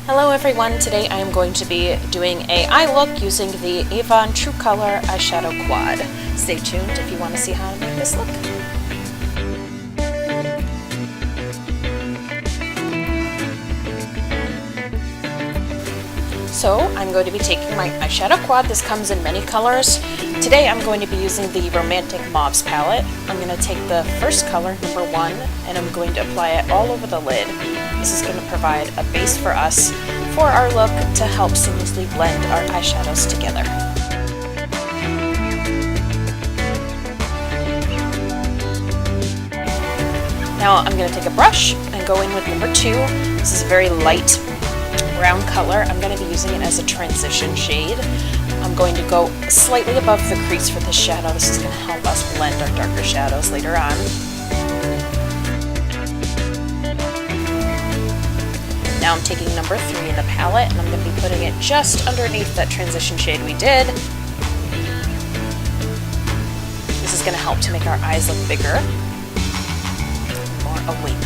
Hello everyone, today I am going to be doing a eye look using the Avon True Color Eyeshadow Quad. Stay tuned if you want to see how to make this look. So I'm going to be taking my eyeshadow quad. This comes in many colors. Today I'm going to be using the Romantic Mauves palette. I'm going to take the first color, number 1, and I'm going to apply it all over the lid. This is going to provide a base for us for our look to help seamlessly blend our eyeshadows together. Now I'm going to take a brush and go in with number 2. This is a very light brown color. I'm going to be using it as a transition shade. I'm going to go slightly above the crease for this shadow. This is going to help us blend our darker shadows later on. Now I'm taking number 3 in the palette and I'm going to be putting it just underneath that transition shade we did. This is going to help to make our eyes look bigger, more awake.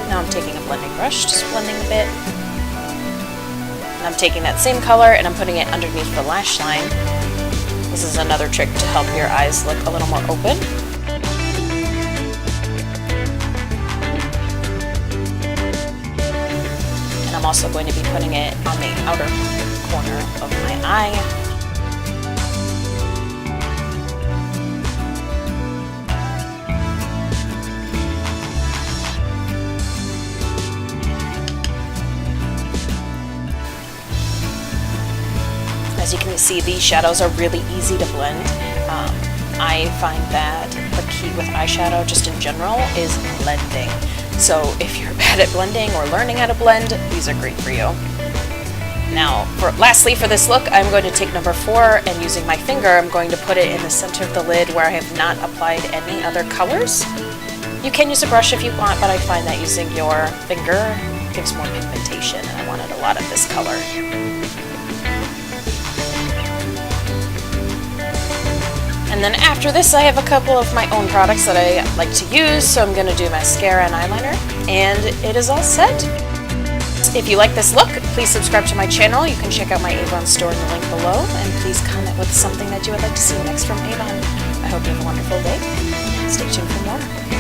Now I'm taking a blending brush, just blending a bit. And I'm taking that same color and I'm putting it underneath the lash line. This is another trick to help your eyes look a little more open. And I'm also going to be putting it on the outer corner of my eye. As you can see, these shadows are really easy to blend. I find that the key with eyeshadow, just in general, is blending. So if you're bad at blending or learning how to blend, these are great for you. Now, lastly for this look, I'm going to take number 4 and using my finger, I'm going to put it in the center of the lid where I have not applied any other colors. You can use a brush if you want, but I find that using your finger gives more pigmentation, and I wanted a lot of this color. And then after this, I have a couple of my own products that I like to use, so I'm going to do mascara and eyeliner, and it is all set. If you like this look, please subscribe to my channel. You can check out my Avon store in the link below, and please comment with something that you would like to see next from Avon. I hope you have a wonderful day. Stay tuned for more.